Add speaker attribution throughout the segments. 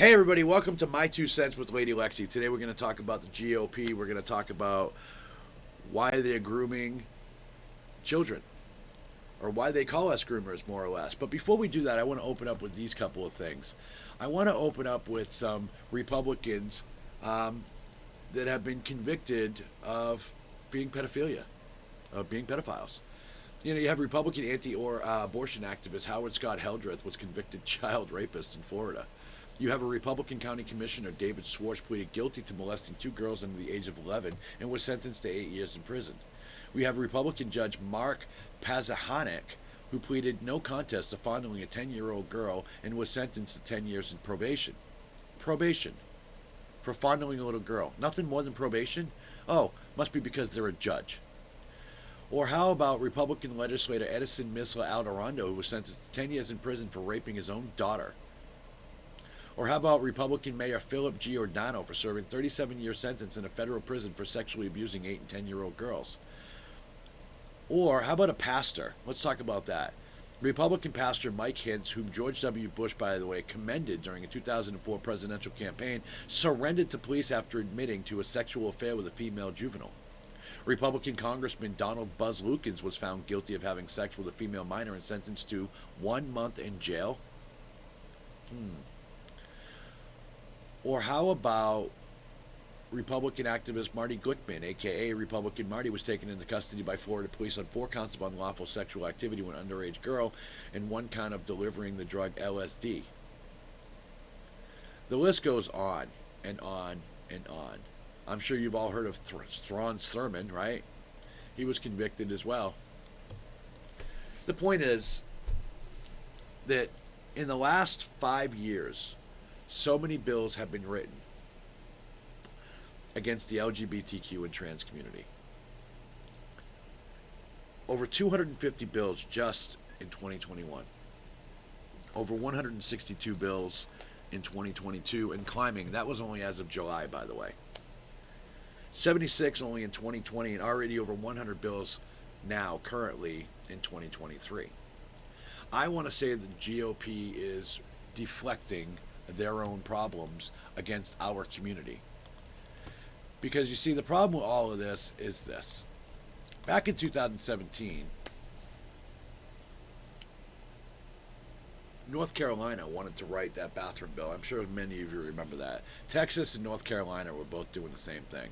Speaker 1: Hey everybody, welcome to My Two Cents with Lady Lexi. Today we're going to talk about the GOP. We're going to talk about why they're grooming children, or why they call us groomers, more or less. But before we do that, I want to open up with these couple of things. I want to open up with some Republicans that have been convicted of being pedophilia, of being pedophiles. You know, you have Republican anti-abortion activist Howard Scott Heldreth was convicted child rapist in Florida. You have a Republican County Commissioner, David Schwartz, pleaded guilty to molesting two girls under the age of 11 and was sentenced to 8 years in prison. We have Republican Judge Mark Pazahanek, who pleaded no contest to fondling a 10-year-old girl and was sentenced to 10 years in probation. Probation. For fondling a little girl. Nothing more than probation? Oh, must be because they're a judge. Or how about Republican legislator Edison Misla Aldarondo, who was sentenced to 10 years in prison for raping his own daughter? Or how about Republican Mayor Philip Giordano for serving a 37-year sentence in a federal prison for sexually abusing 8 and 10-year-old girls? Or how about a pastor? Let's talk about that. Republican pastor Mike Hintz, whom George W. Bush, by the way, commended during a 2004 presidential campaign, surrendered to police after admitting to a sexual affair with a female juvenile. Republican Congressman Donald Buzz Lukens was found guilty of having sex with a female minor and sentenced to 1 month in jail. Or how about Republican activist Marty Glickman, aka Republican Marty, was taken into custody by Florida police on 4 counts of unlawful sexual activity with an underage girl and 1 count of delivering the drug LSD. The list goes on and on and on. I'm sure you've all heard of Thrawn Thurmond, right? He was convicted as well. The point is that in the last 5 years, so many bills have been written against the LGBTQ and trans community. Over 250 bills just in 2021. Over 162 bills in 2022 and climbing. That was only as of July, by the way. 76 only in 2020 and already over 100 bills now, currently in 2023. I want to say the GOP is deflecting their own problems against our community. Because you see, the problem with all of this is this. Back in 2017, North Carolina wanted to write that bathroom bill. I'm sure many of you remember that. Texas and North Carolina were both doing the same thing.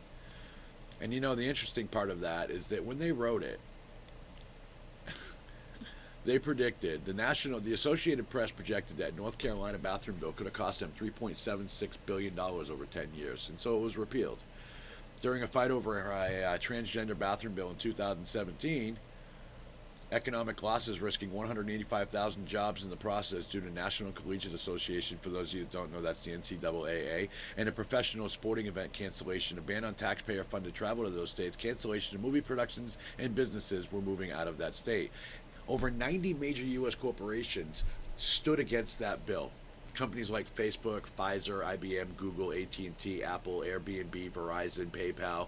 Speaker 1: And you know, the interesting part of that is that when they wrote it, they predicted, the Associated Press projected that North Carolina bathroom bill could have cost them $3.76 billion over 10 years, and so it was repealed. During a fight over a transgender bathroom bill in 2017, economic losses risking 185,000 jobs in the process due to National Collegiate Association, for those of you that don't know, that's the NCAA, and a professional sporting event cancellation, a ban on taxpayer-funded travel to those states, cancellation of movie productions, and businesses were moving out of that state. Over 90 major U.S. corporations stood against that bill. Companies like Facebook, Pfizer, IBM, Google, AT&T, Apple, Airbnb, Verizon, PayPal,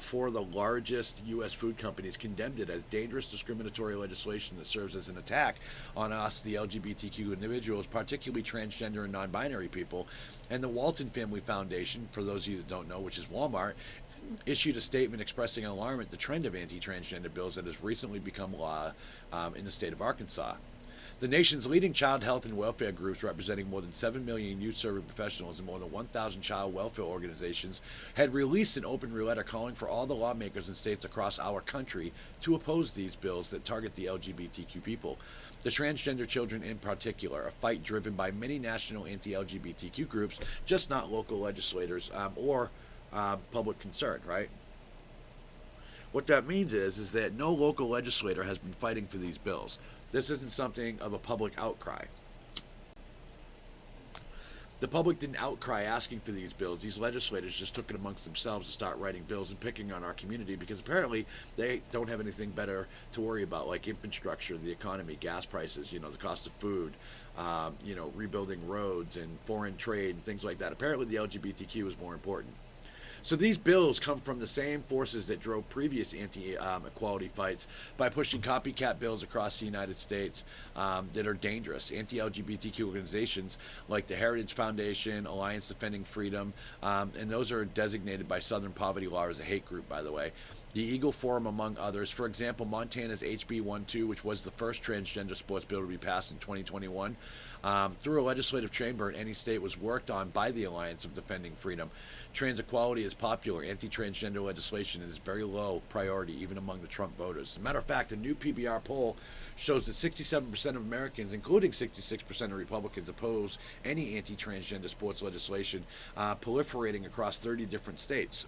Speaker 1: 4 of the largest U.S. food companies condemned it as dangerous discriminatory legislation that serves as an attack on us, the LGBTQ individuals, particularly transgender and non-binary people. And the Walton Family Foundation, for those of you that don't know, which is Walmart, issued a statement expressing alarm at the trend of anti-transgender bills that has recently become law in the state of Arkansas. The nation's leading child health and welfare groups, representing more than 7 million youth-serving professionals and more than 1,000 child welfare organizations, had released an open letter calling for all the lawmakers in states across our country to oppose these bills that target the LGBTQ people, the transgender children in particular, a fight driven by many national anti-LGBTQ groups, just not local legislators or public concern, right? What that means is that no local legislator has been fighting for these bills. This isn't something of a public outcry. The public didn't outcry asking for these bills. These legislators just took it amongst themselves to start writing bills and picking on our community because apparently they don't have anything better to worry about, like infrastructure, the economy, gas prices, the cost of food, rebuilding roads and foreign trade and things like that. Apparently the LGBTQ is more important. So these bills come from the same forces that drove previous anti-equality fights by pushing copycat bills across the United States that are dangerous. Anti-LGBTQ organizations like the Heritage Foundation, Alliance Defending Freedom, and those are designated by Southern Poverty Law as a hate group, by the way. The Eagle Forum, among others. For example, Montana's HB 12, which was the first transgender sports bill to be passed in 2021, through a legislative chamber in any state, was worked on by the Alliance of Defending Freedom. Trans equality is popular. Anti-transgender legislation is very low priority, even among the Trump voters. As a matter of fact, a new PBR poll shows that 67% of Americans, including 66% of Republicans, oppose any anti-transgender sports legislation proliferating across 30 different states.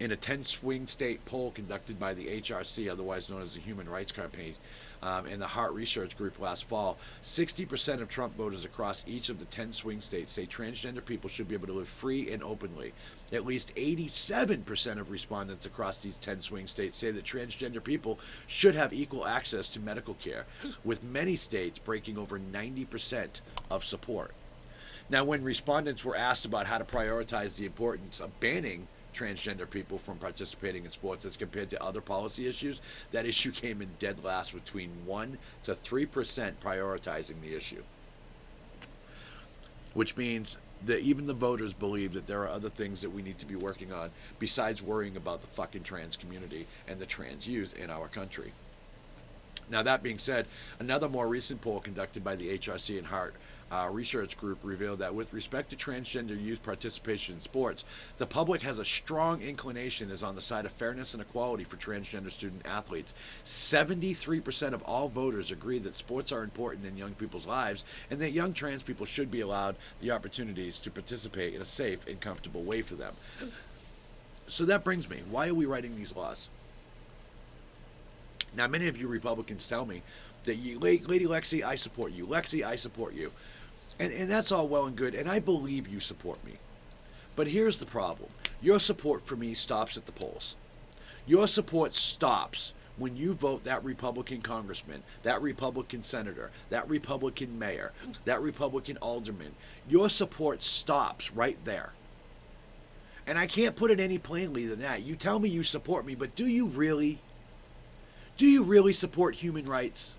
Speaker 1: In a 10 swing state poll conducted by the HRC, otherwise known as the Human Rights Campaign, and the Hart Research Group last fall, 60% of Trump voters across each of the 10 swing states say transgender people should be able to live free and openly. At least 87% of respondents across these 10 swing states say that transgender people should have equal access to medical care, with many states breaking over 90% of support. Now, when respondents were asked about how to prioritize the importance of banning transgender people from participating in sports as compared to other policy issues, that issue came in dead last, between 1 to 3% prioritizing the issue. Which means that even the voters believe that there are other things that we need to be working on besides worrying about the fucking trans community and the trans youth in our country. Now, that being said, another more recent poll conducted by the HRC and Hart Research Group revealed that with respect to transgender youth participation in sports, the public has a strong inclination is on the side of fairness and equality for transgender student athletes. 73% of all voters agree that sports are important in young people's lives and that young trans people should be allowed the opportunities to participate in a safe and comfortable way for them. So that brings me, why are we writing these laws? Now, many of you Republicans tell me that Lady Lexi, I support you. Lexi, I support you. And that's all well and good, and I believe you support me. But here's the problem. Your support for me stops at the polls. Your support stops when you vote that Republican congressman, that Republican senator, that Republican mayor, that Republican alderman. Your support stops right there. And I can't put it any plainly than that. You tell me you support me, but do you really? Do you really support human rights?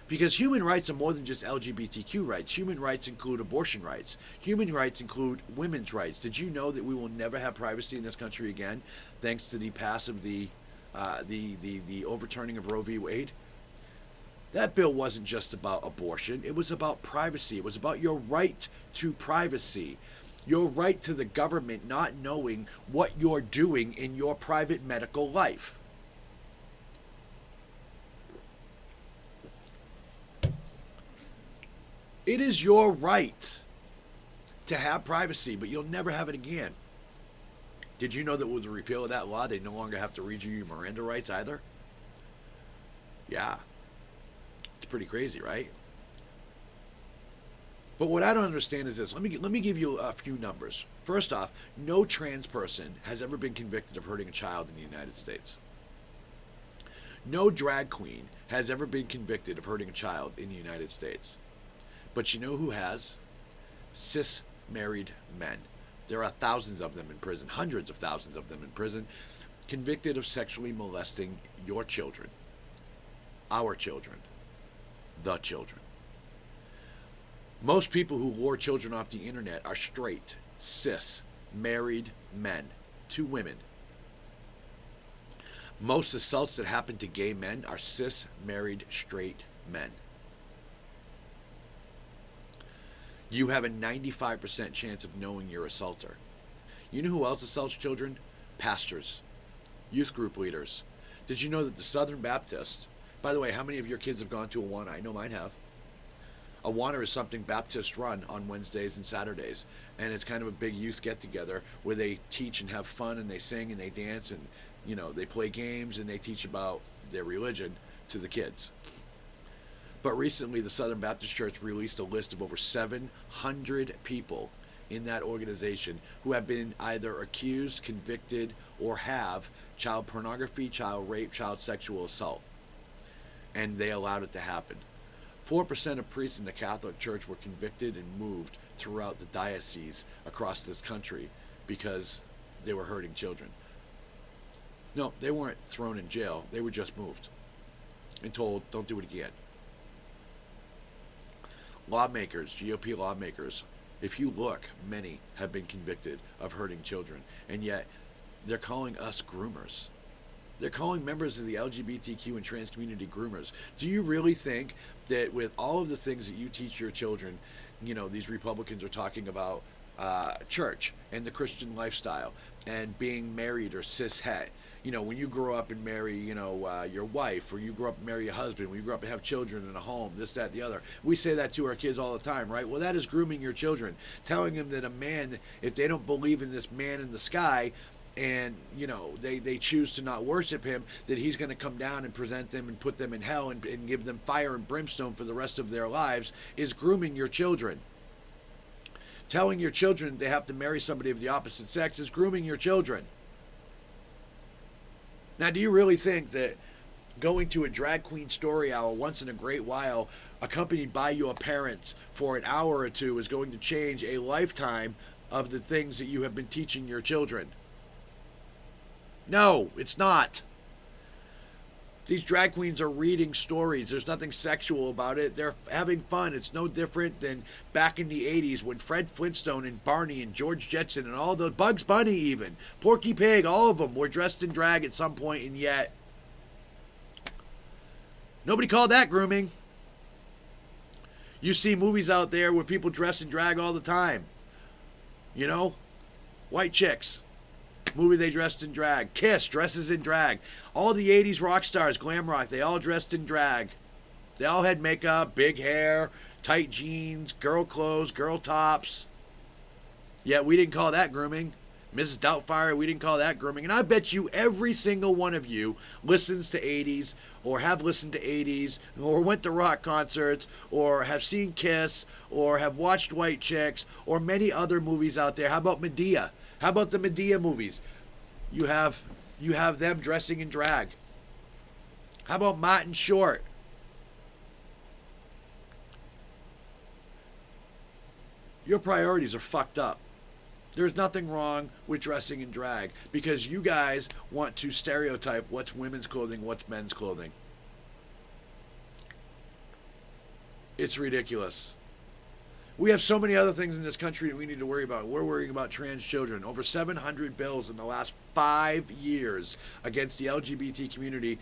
Speaker 1: Because human rights are more than just LGBTQ rights. Human rights include abortion rights. Human rights include women's rights. Did you know that we will never have privacy in this country again, thanks to the pass of the overturning of Roe v. Wade? That bill wasn't just about abortion. It was about privacy. It was about your right to privacy. Your right to the government not knowing what you're doing in your private medical life. It is your right to have privacy, but you'll never have it again. Did you know that with the repeal of that law, they no longer have to read you your Miranda rights either? Yeah. It's pretty crazy, right? But what I don't understand is this. Let me give you a few numbers. First off, no trans person has ever been convicted of hurting a child in the United States. No drag queen has ever been convicted of hurting a child in the United States. But you know who has? Cis married men. There are thousands of them in prison, hundreds of thousands of them in prison, convicted of sexually molesting your children, our children, the children. Most people who lure children off the internet are straight, cis, married men to women. Most assaults that happen to gay men are cis, married, straight men. You have a 95% chance of knowing your assaulter. You know who else assaults children? Pastors, youth group leaders. Did you know that the Southern Baptist, by the way, how many of your kids have gone to Awana? I know mine have. Awana is something Baptists run on Wednesdays and Saturdays, and it's kind of a big youth get-together where they teach and have fun, and they sing and they dance, and they play games, and they teach about their religion to the kids. But recently, the Southern Baptist Church released a list of over 700 people in that organization who have been either accused, convicted, or have child pornography, child rape, child sexual assault. And they allowed it to happen. 4% of priests in the Catholic Church were convicted and moved throughout the diocese across this country because they were hurting children. No, they weren't thrown in jail. They were just moved and told, don't do it again. Lawmakers, GOP lawmakers, if you look, many have been convicted of hurting children. And yet, they're calling us groomers. They're calling members of the LGBTQ and trans community groomers. Do you really think that with all of the things that you teach your children, you know, these Republicans are talking about church and the Christian lifestyle and being married or cis-het? You know, when you grow up and marry, you know, your wife, or you grow up and marry your husband, when you grow up and have children in a home, this, that, the other. We say that to our kids all the time, right? Well, that is grooming your children. Telling them that a man, if they don't believe in this man in the sky, and, you know, they choose to not worship him, that he's going to come down and present them and put them in hell and give them fire and brimstone for the rest of their lives, is grooming your children. Telling your children they have to marry somebody of the opposite sex is grooming your children. Now, do you really think that going to a drag queen story hour once in a great while, accompanied by your parents for an hour or two, is going to change a lifetime of the things that you have been teaching your children? No, it's not. These drag queens are reading stories. There's nothing sexual about it. They're having fun. It's no different than back in the 80s when Fred Flintstone and Barney and George Jetson and all those, Bugs Bunny even, Porky Pig, all of them were dressed in drag at some point, and yet nobody called that grooming. You see movies out there where people dress in drag all the time. You know? White chicks. Movie they dressed in drag. Kiss dresses in drag. All the 80s rock stars, glam rock, they all dressed in drag. They all had makeup, big hair, tight jeans, girl clothes, girl tops. Yet we didn't call that grooming. Mrs. Doubtfire, we didn't call that grooming. And I bet you every single one of you listens to 80s, or have listened to 80s, or went to rock concerts, or have seen Kiss, or have watched White Chicks, or many other movies out there. How about Medea? How about the Medea movies? You have them dressing in drag. How about Martin Short? Your priorities are fucked up. There's nothing wrong with dressing in drag because you guys want to stereotype what's women's clothing, what's men's clothing. It's ridiculous. We have so many other things in this country that we need to worry about. We're worrying about trans children. Over 700 bills in the last 5 years against the LGBT community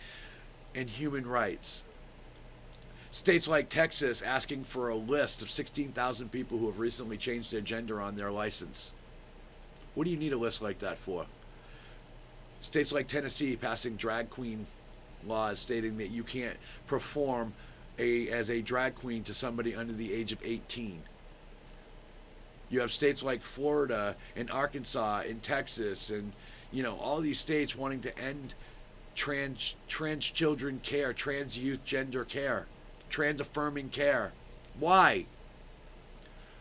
Speaker 1: and human rights. States like Texas asking for a list of 16,000 people who have recently changed their gender on their license. What do you need a list like that for? States like Tennessee passing drag queen laws stating that you can't perform as a drag queen to somebody under the age of 18. You have states like Florida and Arkansas and Texas and, you know, all these states wanting to end trans children care, trans youth gender care, trans affirming care. Why?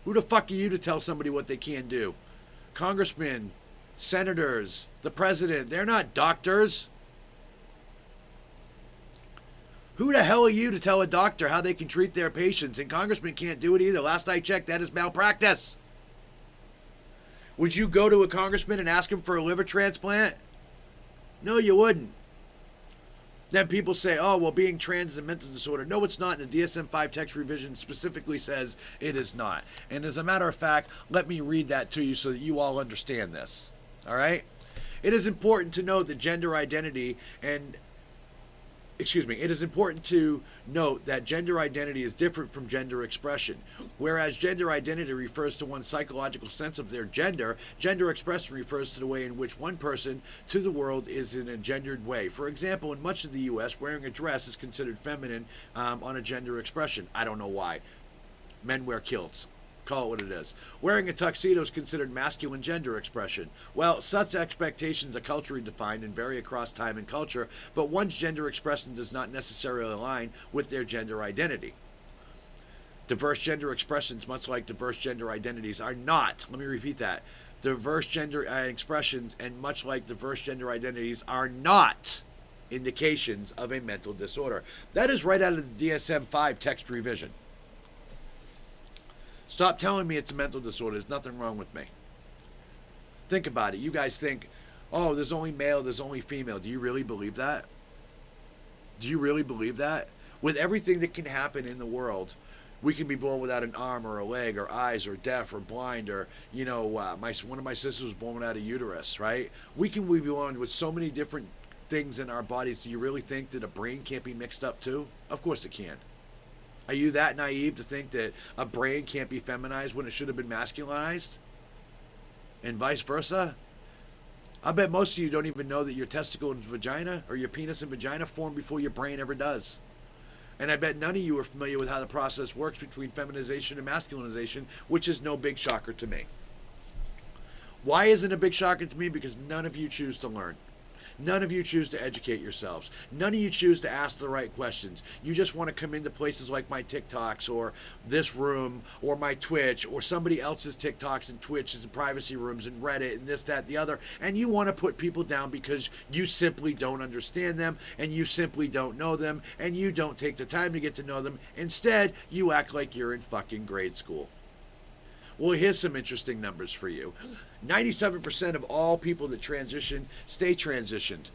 Speaker 1: Who the fuck are you to tell somebody what they can do? Congressmen, senators, the president, they're not doctors. Who the hell are you to tell a doctor how they can treat their patients? And congressmen can't do it either. Last I checked, that is malpractice. Would you go to a congressman and ask him for a liver transplant? No, you wouldn't. Then people say, oh, well, being trans is a mental disorder. No, it's not. And the DSM-5 text revision specifically says it is not. And as a matter of fact, let me read that to you so that you all understand this. All right? It is important to note that gender identity it is important to note that gender identity is different from gender expression. Whereas gender identity refers to one's psychological sense of their gender, gender expression refers to the way in which one person to the world is in a gendered way. For example, in much of the U.S., wearing a dress is considered feminine on a gender expression. I don't know why. Men wear kilts. Call it what it is. Wearing a tuxedo is considered masculine gender expression. Well, such expectations are culturally defined and vary across time and culture, but one's gender expression does not necessarily align with their gender identity. Diverse gender expressions, much like diverse gender identities, are not, let me repeat that, diverse gender expressions and much like diverse gender identities are not indications of a mental disorder. That is right out of the DSM-5 text revision. Stop telling me it's a mental disorder. There's nothing wrong with me. Think about it. You guys think, oh, there's only male, there's only female. Do you really believe that? Do you really believe that? With everything that can happen in the world, we can be born without an arm or a leg or eyes or deaf or blind or, one of my sisters was born without a uterus, right? We can be born with so many different things in our bodies. Do you really think that a brain can't be mixed up too? Of course it can. Are you that naive to think that a brain can't be feminized when it should have been masculinized? And vice versa? I bet most of you don't even know that your testicle and vagina, or your penis and vagina, form before your brain ever does. And I bet none of you are familiar with how the process works between feminization and masculinization, which is no big shocker to me. Why isn't it a big shocker to me? Because none of you choose to learn. None of you choose to educate yourselves. None of you choose to ask the right questions. You just want to come into places like my TikToks or this room or my Twitch or somebody else's TikToks and Twitches and privacy rooms and Reddit and this, that, the other. And you want to put people down because you simply don't understand them and you simply don't know them and you don't take the time to get to know them. Instead, you act like you're in fucking grade school. Well, here's some interesting numbers for you. 97% of all people that transition stay transitioned,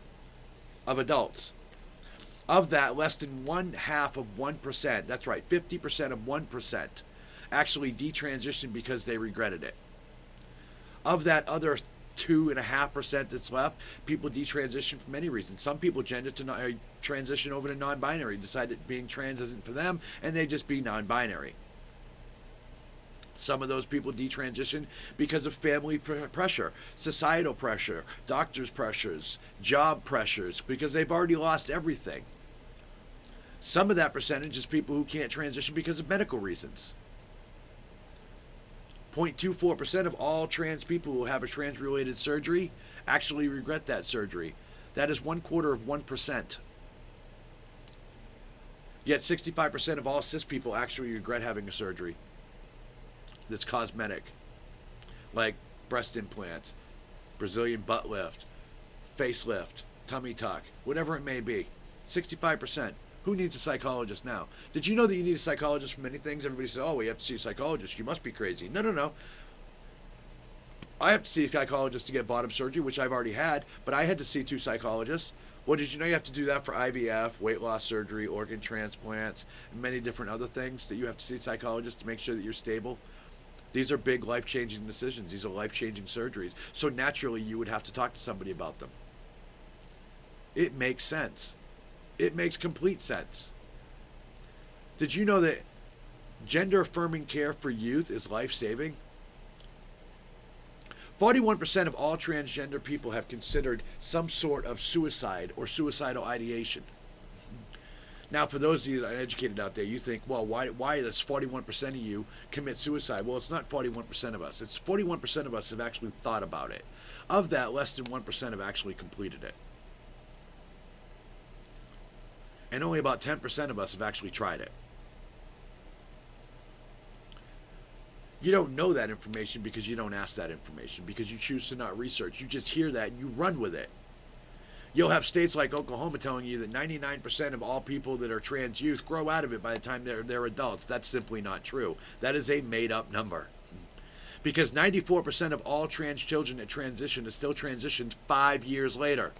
Speaker 1: of adults. Of that, less than 0.5%, that's right, 50% of 1%, actually detransitioned because they regretted it. Of that other 2.5% that's left, people detransition for many reasons. Some people transition over to non-binary, decide that being trans isn't for them, and they just be non-binary. Some of those people detransition because of family pressure, societal pressure, doctors' pressures, job pressures, because they've already lost everything. Some of that percentage is people who can't transition because of medical reasons. 0.24% of all trans people who have a trans-related surgery actually regret that surgery. That is 1/4%. Yet 65% of all cis people actually regret having a surgery that's cosmetic, like breast implants, Brazilian butt lift, facelift, tummy tuck, whatever it may be. 65%. Who needs a psychologist now? Did you know that you need a psychologist for many things? Everybody says, oh, we have to see a psychologist. You must be crazy. No. I have to see a psychologist to get bottom surgery, which I've already had, but I had to see 2 psychologists. Well, did you know you have to do that for IVF, weight loss surgery, organ transplants, and many different other things that you have to see psychologists to make sure that you're stable? These are big life-changing decisions. These are life-changing surgeries. So naturally, you would have to talk to somebody about them. It makes sense. It makes complete sense. Did you know that gender-affirming care for youth is life-saving? 41% of all transgender people have considered some sort of suicide or suicidal ideation. Now, for those of you that are educated out there, you think, well, why does 41% of you commit suicide? Well, it's not 41% of us. It's 41% of us have actually thought about it. Of that, less than 1% have actually completed it. And only about 10% of us have actually tried it. You don't know that information because you don't ask that information, because you choose to not research. You just hear that and you run with it. You'll have states like Oklahoma telling you that 99% of all people that are trans youth grow out of it by the time they're adults. That's simply not true. That is a made-up number. Because 94% of all trans children that transition is still transitioned 5 years later.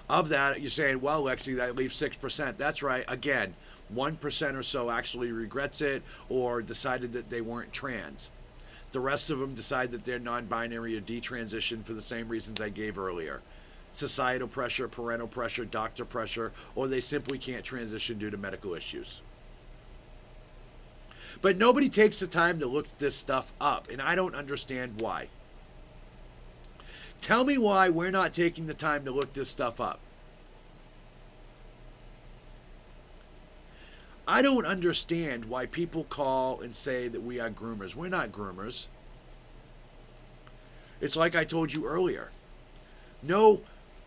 Speaker 1: Of that, you're saying, well, Lexi, that leaves 6%. That's right. Again, 1% or so actually regrets it or decided that they weren't trans. The rest of them decide that they're non-binary or detransition for the same reasons I gave earlier. Societal pressure, parental pressure, doctor pressure, or they simply can't transition due to medical issues. But nobody takes the time to look this stuff up, and I don't understand why. Tell me why we're not taking the time to look this stuff up. I don't understand why people call and say that we are groomers. We're not groomers. It's like I told you earlier. No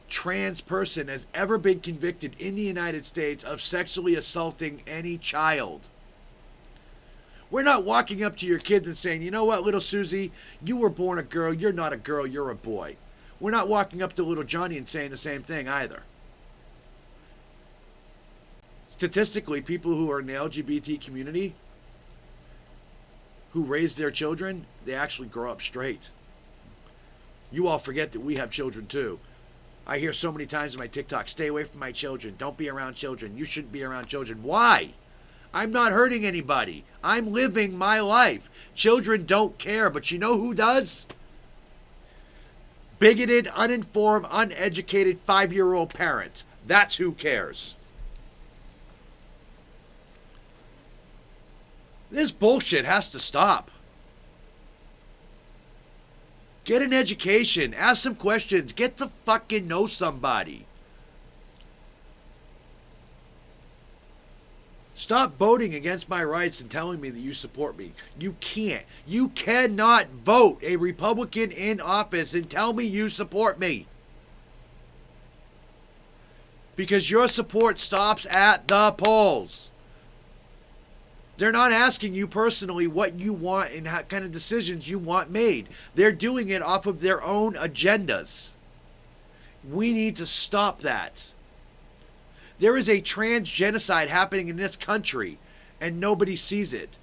Speaker 1: trans person has ever been convicted in the United States of sexually assaulting any child. We're not walking up to your kids and saying, you know what, little Susie, you were born a girl. You're not a girl. You're a boy. We're not walking up to little Johnny and saying the same thing either. Statistically, people who are in the LGBT community who raise their children, they actually grow up straight. You all forget that we have children too. I hear so many times in my TikTok, stay away from my children. Don't be around children. You shouldn't be around children. Why? I'm not hurting anybody. I'm living my life. Children don't care, but you know who does? Bigoted, uninformed, uneducated 5-year-old parents. That's who cares. This bullshit has to stop. Get an education. Ask some questions. Get to fucking know somebody. Stop voting against my rights and telling me that you support me. You can't. You cannot vote a Republican in office and tell me you support me. Because your support stops at the polls. They're not asking you personally what you want and what kind of decisions you want made. They're doing it off of their own agendas. We need to stop that. There is a trans genocide happening in this country, and nobody sees it.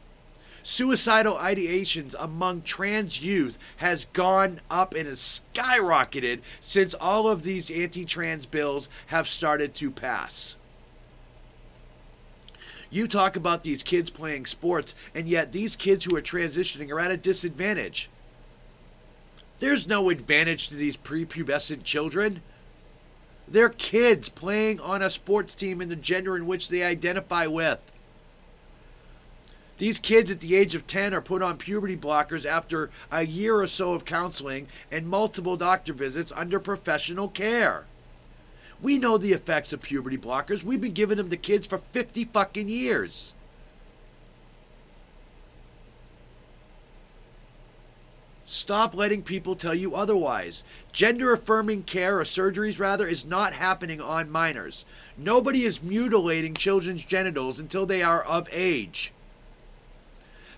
Speaker 1: Suicidal ideations among trans youth has gone up and has skyrocketed since all of these anti-trans bills have started to pass. You talk about these kids playing sports, and yet these kids who are transitioning are at a disadvantage. There's no advantage to these prepubescent children. They're kids playing on a sports team in the gender in which they identify with. These kids at the age of 10 are put on puberty blockers after a year or so of counseling and multiple doctor visits under professional care. We know the effects of puberty blockers. We've been giving them to kids for 50 fucking years. Stop letting people tell you otherwise. Gender-affirming care, or surgeries rather, is not happening on minors. Nobody is mutilating children's genitals until they are of age.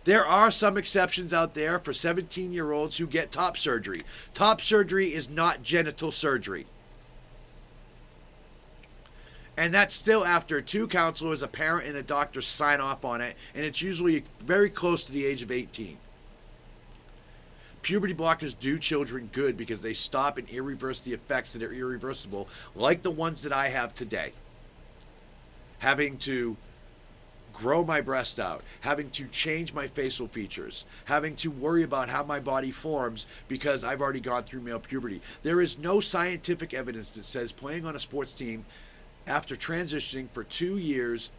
Speaker 1: There are some exceptions out there for 17-year-olds who get top surgery. Top surgery is not genital surgery. And that's still after 2 counselors, a parent, and a doctor sign off on it, and it's usually very close to the age of 18. Puberty blockers do children good because they stop and reverse the effects that are irreversible, like the ones that I have today. Having to grow my breast out, having to change my facial features, having to worry about how my body forms because I've already gone through male puberty. There is no scientific evidence that says playing on a sports team after transitioning for 2 years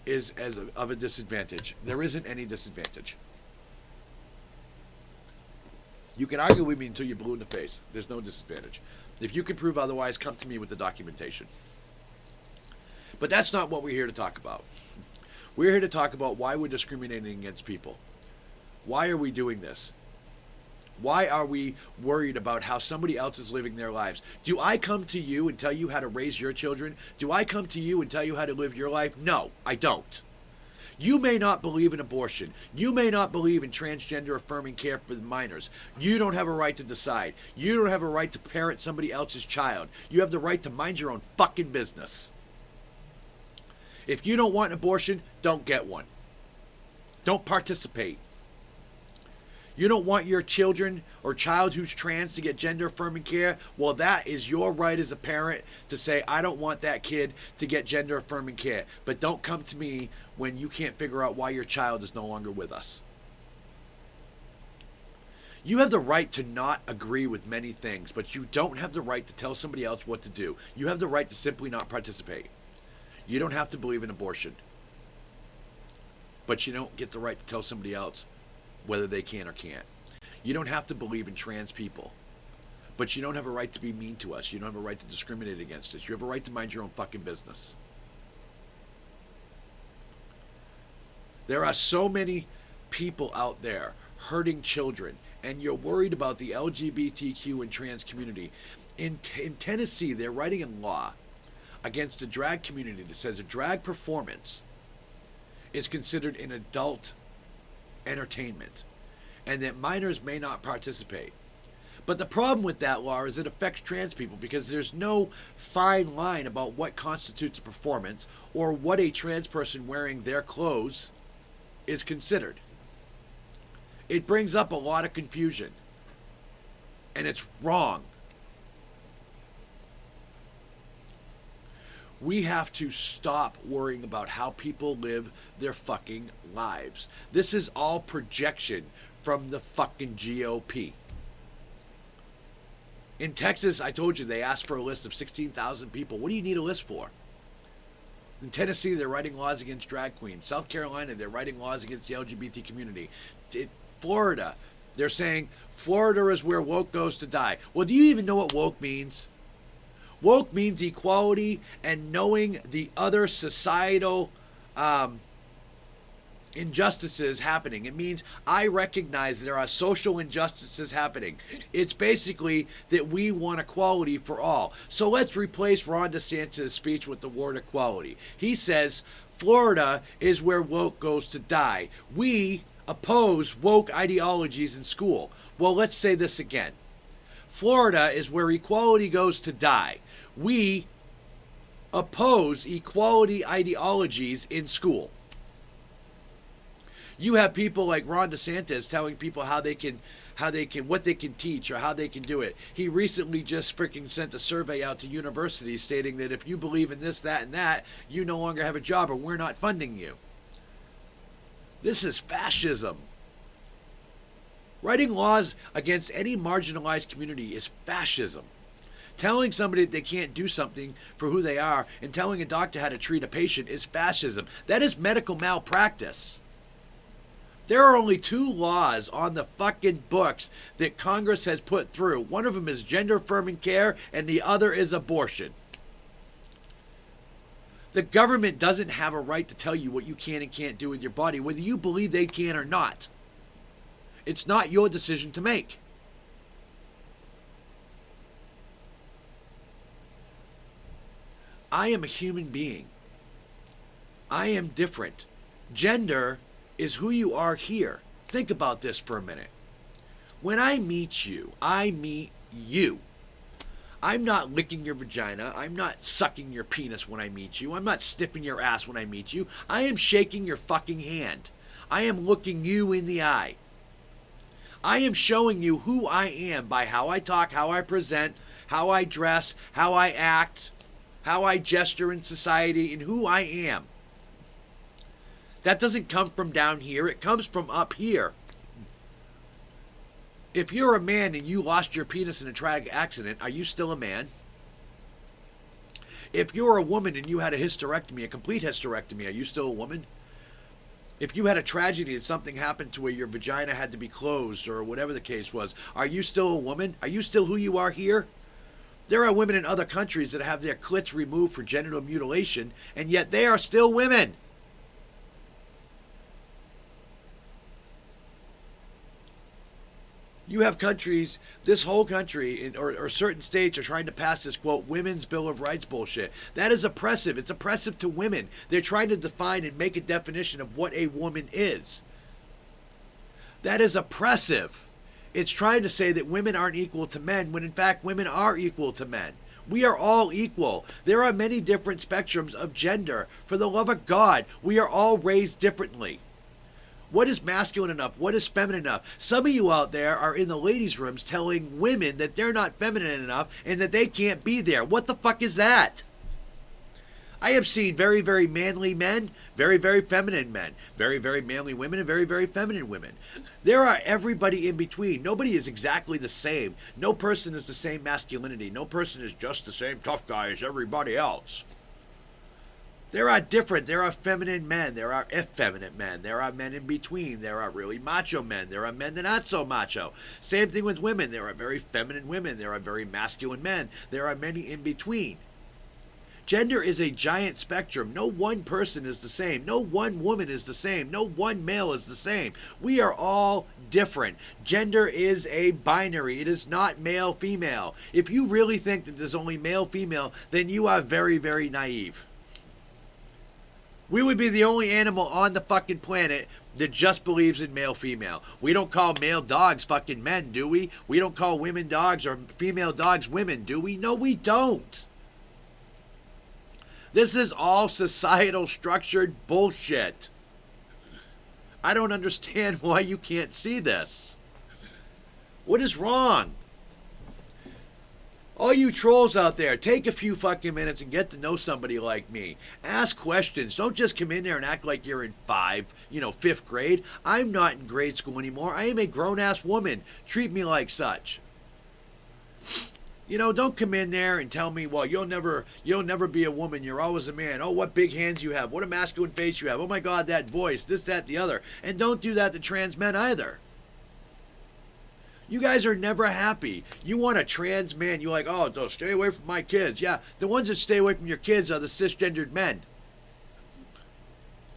Speaker 1: is of a disadvantage. There isn't any disadvantage. You can argue with me until you're blue in the face. There's no disadvantage. If you can prove otherwise, come to me with the documentation. But that's not what we're here to talk about. We're here to talk about why we're discriminating against people. Why are we doing this? Why are we worried about how somebody else is living their lives? Do I come to you and tell you how to raise your children? Do I come to you and tell you how to live your life? No, I don't. You may not believe in abortion. You may not believe in transgender affirming care for the minors. You don't have a right to decide. You don't have a right to parent somebody else's child. You have the right to mind your own fucking business. If you don't want an abortion, don't get one. Don't participate. You don't want your children or child who's trans to get gender affirming care? Well, that is your right as a parent to say, I don't want that kid to get gender affirming care. But don't come to me when you can't figure out why your child is no longer with us. You have the right to not agree with many things, but you don't have the right to tell somebody else what to do. You have the right to simply not participate. You don't have to believe in abortion. But you don't get the right to tell somebody else whether they can or can't. You don't have to believe in trans people. But you don't have a right to be mean to us. You don't have a right to discriminate against us. You have a right to mind your own fucking business. There are so many people out there hurting children, and you're worried about the LGBTQ and trans community. In Tennessee, they're writing a law against a drag community that says a drag performance is considered an adult entertainment and that minors may not participate. But the problem with that law is it affects trans people because there's no fine line about what constitutes a performance or what a trans person wearing their clothes is considered. It brings up a lot of confusion, and it's wrong. We have to stop worrying about how people live their fucking lives. This is all projection from the fucking GOP. In Texas, I told you, they asked for a list of 16,000 people. What do you need a list for? In Tennessee, they're writing laws against drag queens. South Carolina, they're writing laws against the LGBT community. Florida, they're saying Florida is where woke goes to die. Well, do you even know what woke means? Woke means equality and knowing the other societal injustices happening. It means I recognize there are social injustices happening. It's basically that we want equality for all. So let's replace Ron DeSantis' speech with the word equality. He says Florida is where woke goes to die. We oppose woke ideologies in school. Well, let's say this again. Florida is where equality goes to die. We oppose equality ideologies in school. You have people like Ron DeSantis telling people what they can teach or how they can do it. He recently just freaking sent a survey out to universities stating that if you believe in this, that, and that, you no longer have a job or we're not funding you. This is fascism. Writing laws against any marginalized community is fascism. Telling somebody that they can't do something for who they are and telling a doctor how to treat a patient is fascism. That is medical malpractice. There are only 2 laws on the fucking books that Congress has put through. One of them is gender-affirming care and the other is abortion. The government doesn't have a right to tell you what you can and can't do with your body, whether you believe they can or not. It's not your decision to make. I am a human being. I am different. Gender is who you are here. Think about this for a minute. When I meet you, I meet you. I'm not licking your vagina. I'm not sucking your penis when I meet you. I'm not sniffing your ass when I meet you. I am shaking your fucking hand. I am looking you in the eye. I am showing you who I am by how I talk, how I present, how I dress, how I act, how I gesture in society, and who I am. That doesn't come from down here. It comes from up here. If you're a man and you lost your penis in a tragic accident, are you still a man? If you're a woman and you had a hysterectomy, a complete hysterectomy, are you still a woman? If you had a tragedy and something happened to where your vagina had to be closed or whatever the case was, are you still a woman? Are you still who you are here? There are women in other countries that have their clits removed for genital mutilation, and yet they are still women. You have countries, this whole country, or certain states are trying to pass this, quote, women's Bill of Rights bullshit. That is oppressive. It's oppressive to women. They're trying to define and make a definition of what a woman is. That is oppressive. It's trying to say that women aren't equal to men, when in fact women are equal to men. We are all equal. There are many different spectrums of gender. For the love of God, we are all raised differently. What is masculine enough? What is feminine enough? Some of you out there are in the ladies' rooms telling women that they're not feminine enough and that they can't be there. What the fuck is that? I have seen very, very manly men, very, very feminine men, very, very manly women, and very, very feminine women. There are everybody in between. Nobody is exactly the same. No person is the same masculinity. No person is just the same tough guy as everybody else. There are different. There are feminine men. There are effeminate men. There are men in between. There are really macho men. There are men that are not so macho. Same thing with women. There are very feminine women. There are very masculine men. There are many in between. Gender is a giant spectrum. No one person is the same. No one woman is the same. No one male is the same. We are all different. Gender is a binary. It is not male, female. If you really think that there's only male, female, then you are very, very naive. We would be the only animal on the fucking planet that just believes in male female. We don't call male dogs fucking men, do we? We don't call women dogs or female dogs women, do we? No, we don't. This is all societal structured bullshit. I don't understand why you can't see this. What is wrong? All you trolls out there, take a few fucking minutes and get to know somebody like me. Ask questions. Don't just come in there and act like you're in fifth grade. I'm not in grade school anymore. I am a grown-ass woman. Treat me like such. Don't come in there and tell me, well, you'll never be a woman. You're always a man. Oh, what big hands you have. What a masculine face you have. Oh my God, that voice, this, that, the other. And don't do that to trans men either. You guys are never happy. You want a trans man. You're like, oh, stay away from my kids. Yeah, the ones that stay away from your kids are the cisgendered men.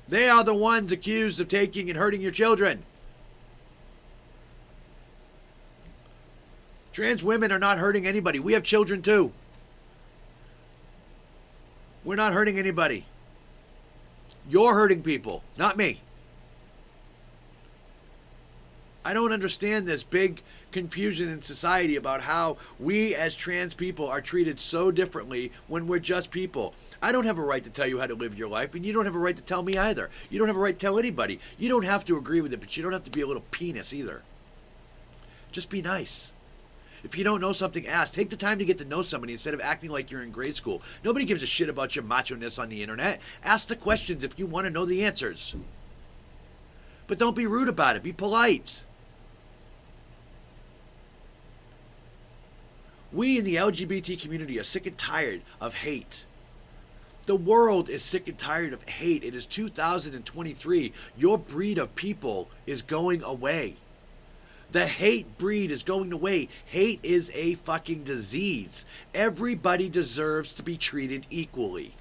Speaker 1: They are the ones accused of taking and hurting your children. Trans women are not hurting anybody. We have children too. We're not hurting anybody. You're hurting people, not me. I don't understand this big confusion in society about how we as trans people are treated so differently when we're just people. I don't have a right to tell you how to live your life, and you don't have a right to tell me either. You don't have a right to tell anybody. You don't have to agree with it, but you don't have to be a little penis either. Just be nice. If you don't know something, ask. Take the time to get to know somebody instead of acting like you're in grade school. Nobody gives a shit about your macho-ness on the internet. Ask the questions if you want to know the answers. But don't be rude about it. Be polite. We in the LGBT community are sick and tired of hate. The world is sick and tired of hate. It is 2023. Your breed of people is going away. The hate breed is going away. Hate is a fucking disease. Everybody deserves to be treated equally.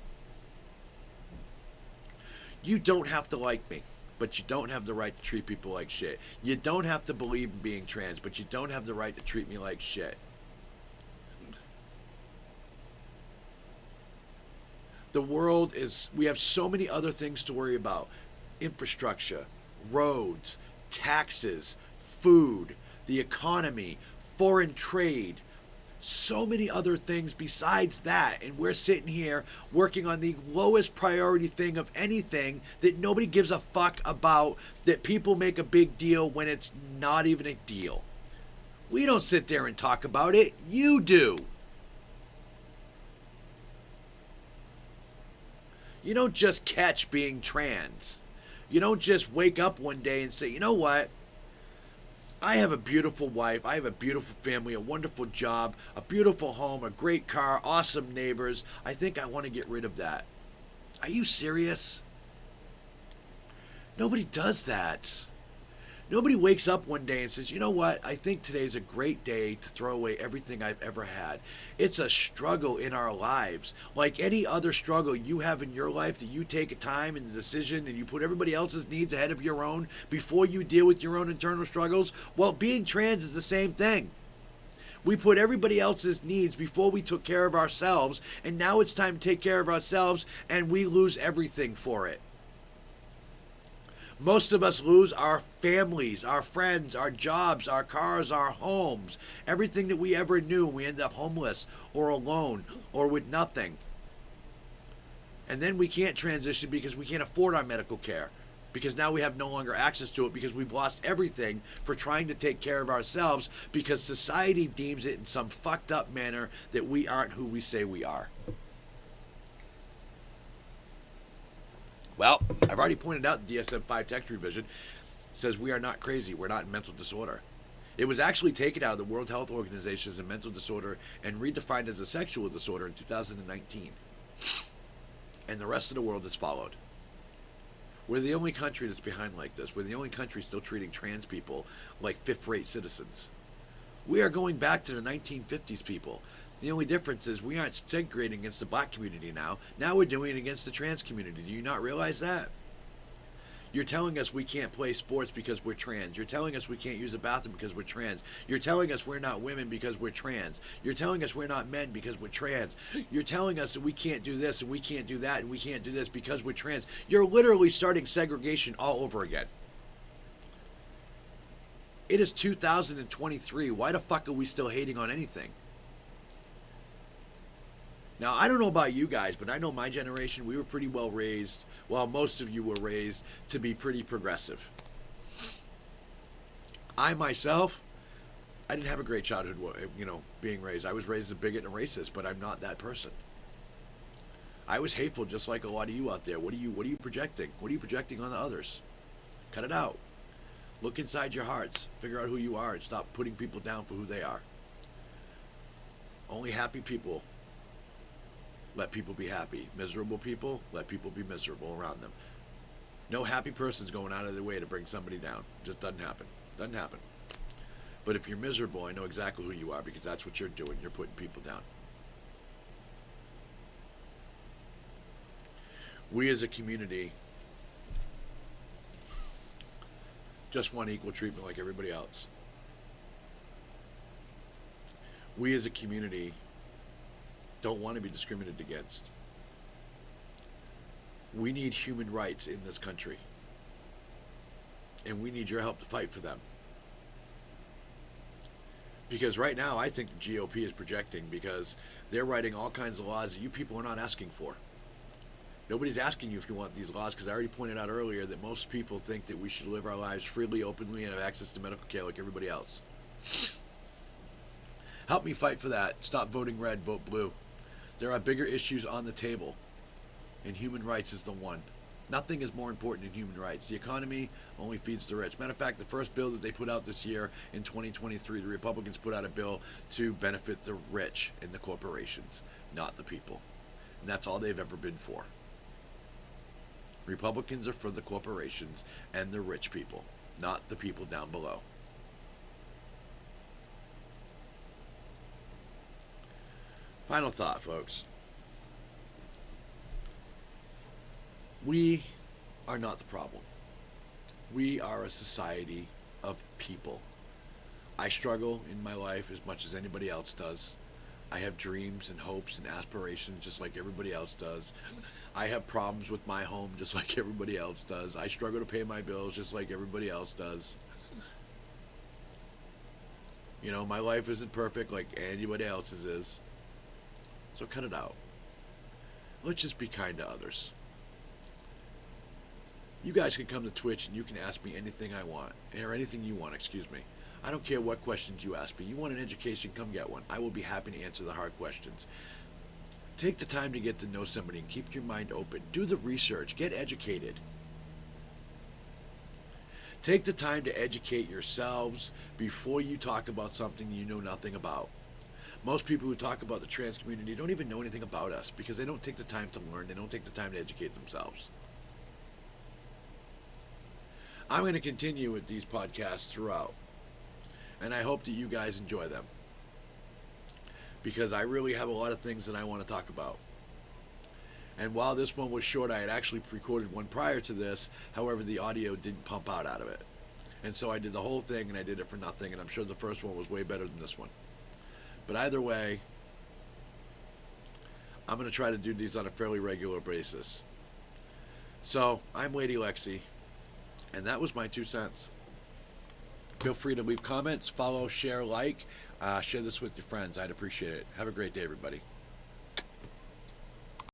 Speaker 1: You don't have to like me, but you don't have the right to treat people like shit. You don't have to believe in being trans, but you don't have the right to treat me like shit. The world is, we have so many other things to worry about. Infrastructure, roads, taxes, food, the economy, foreign trade, so many other things besides that. And we're sitting here working on the lowest priority thing of anything that nobody gives a fuck about, that people make a big deal when it's not even a deal. We don't sit there and talk about it. You do. You don't just catch being trans. You don't just wake up one day and say, you know what? I have a beautiful wife. I have a beautiful family, a wonderful job, a beautiful home, a great car, awesome neighbors. I think I want to get rid of that. Are you serious? Nobody does that. Nobody wakes up one day and says, you know what? I think today's a great day to throw away everything I've ever had. It's a struggle in our lives. Like any other struggle you have in your life, that you take a time and a decision and you put everybody else's needs ahead of your own before you deal with your own internal struggles. Well, being trans is the same thing. We put everybody else's needs before we took care of ourselves, and now it's time to take care of ourselves, and we lose everything for it. Most of us lose our families, our friends, our jobs, our cars, our homes, everything that we ever knew. We end up homeless or alone or with nothing. And then we can't transition because we can't afford our medical care, because now we have no longer access to it because we've lost everything for trying to take care of ourselves, because society deems it in some fucked up manner that we aren't who we say we are. Well, I've already pointed out the DSM-5 text revision says we are not crazy. We're not in mental disorder. It was actually taken out of the World Health Organization as a mental disorder and redefined as a sexual disorder in 2019. And the rest of the world has followed. We're the only country that's behind like this. We're the only country still treating trans people like fifth-rate citizens. We are going back to the 1950s, people. The only difference is we aren't segregating against the black community now. Now we're doing it against the trans community. Do you not realize that? You're telling us we can't play sports because we're trans. You're telling us we can't use a bathroom because we're trans. You're telling us we're not women because we're trans. You're telling us we're not men because we're trans. You're telling us that we can't do this and we can't do that and we can't do this because we're trans. You're literally starting segregation all over again. It is 2023. Why the fuck are we still hating on anything? Now, I don't know about you guys, but I know my generation, we were pretty well raised, well, most of you were raised to be pretty progressive. I myself, I didn't have a great childhood, being raised. I was raised as a bigot and a racist, but I'm not that person. I was hateful just like a lot of you out there. What are you projecting? What are you projecting on the others? Cut it out. Look inside your hearts. Figure out who you are and stop putting people down for who they are. Only happy people let people be happy. Miserable people, let people be miserable around them. No happy person's going out of their way to bring somebody down. Just doesn't happen. Doesn't happen. But if you're miserable, I know exactly who you are because that's what you're doing. You're putting people down. We as a community just want equal treatment like everybody else. We as a community don't want to be discriminated against. We need human rights in this country. And we need your help to fight for them. Because right now, I think the GOP is projecting because they're writing all kinds of laws that you people are not asking for. Nobody's asking you if you want these laws because I already pointed out earlier that most people think that we should live our lives freely, openly, and have access to medical care like everybody else. Help me fight for that. Stop voting red, vote blue. There are bigger issues on the table, and human rights is the one. Nothing is more important than human rights. The economy only feeds the rich. Matter of fact, the first bill that they put out this year in 2023, the Republicans put out a bill to benefit the rich and the corporations, not the people. And that's all they've ever been for. Republicans are for the corporations and the rich people, not the people down below. Final thought, folks. We are not the problem. We are a society of people. I struggle in my life as much as anybody else does. I have dreams and hopes and aspirations just like everybody else does. I have problems with my home just like everybody else does. I struggle to pay my bills just like everybody else does. My life isn't perfect like anybody else's is. So cut it out. Let's just be kind to others. You guys can come to Twitch and you can ask me anything I want, or anything you want, excuse me. I don't care what questions you ask me. You want an education, come get one. I will be happy to answer the hard questions. Take the time to get to know somebody and keep your mind open. Do the research. Get educated. Take the time to educate yourselves before you talk about something you know nothing about. Most people who talk about the trans community don't even know anything about us because they don't take the time to learn. They don't take the time to educate themselves. I'm going to continue with these podcasts throughout. And I hope that you guys enjoy them. Because I really have a lot of things that I want to talk about. And while this one was short, I had actually recorded one prior to this. However, the audio didn't pump out of it. And so I did the whole thing and I did it for nothing. And I'm sure the first one was way better than this one. But either way, I'm going to try to do these on a fairly regular basis. So, I'm Lady Lexi, and that was my 2 cents. Feel free to leave comments, follow, share, like. Share this with your friends. I'd appreciate it. Have a great day, everybody.